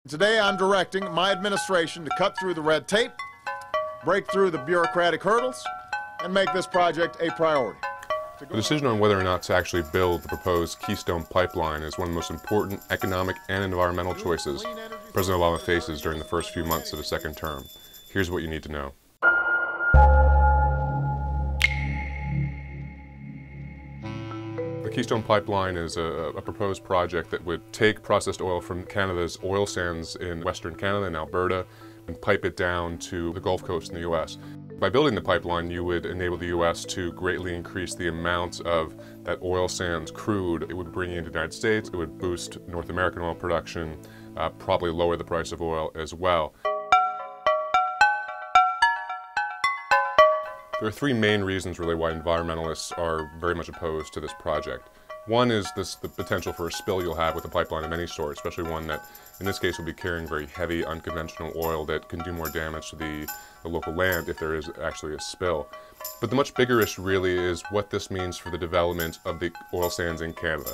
Today I'm directing my administration to cut through the red tape, break through the bureaucratic hurdles, and make this project a priority. The decision on whether or not to actually build the proposed Keystone Pipeline is one of the most important economic and environmental choices President Obama faces during the first few months of his second term. Here's what you need to know. The Keystone Pipeline is a proposed project that would take processed oil from Canada's oil sands in Western Canada and Alberta and pipe it down to the Gulf Coast in the U.S. By building the pipeline, you would enable the U.S. to greatly increase the amount of that oil sands crude it would bring into the United States. It would boost North American oil production, probably lower the price of oil as well. There are three main reasons really why environmentalists are very much opposed to this project. One is the potential for a spill you'll have with a pipeline of any sort, especially one that in this case will be carrying very heavy unconventional oil that can do more damage to the local land if there is actually a spill. But the much bigger issue really is what this means for the development of the oil sands in Canada.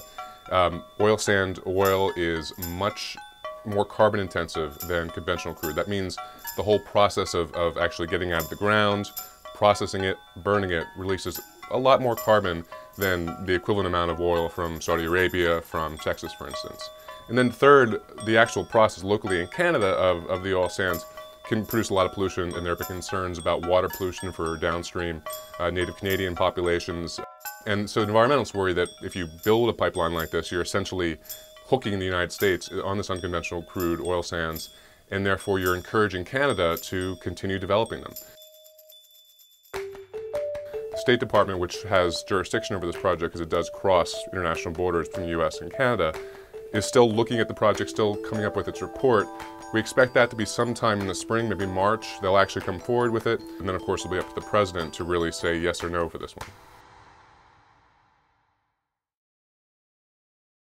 Oil sand oil is much more carbon intensive than conventional crude. That means the whole process of actually getting out of the ground, processing it, burning it, releases a lot more carbon than the equivalent amount of oil from Saudi Arabia, from Texas, for instance. And then third, the actual process locally in Canada of the oil sands can produce a lot of pollution, and there have been concerns about water pollution for downstream native Canadian populations. And so environmentalists worry that if you build a pipeline like this, you're essentially hooking the United States on this unconventional crude oil sands, and therefore you're encouraging Canada to continue developing them. The State Department, which has jurisdiction over this project because it does cross international borders between the US and Canada, is still looking at the project, still coming up with its report. We expect that to be sometime in the spring, maybe March. They'll actually come forward with it, and then of course it'll be up to the President to really say yes or no for this one.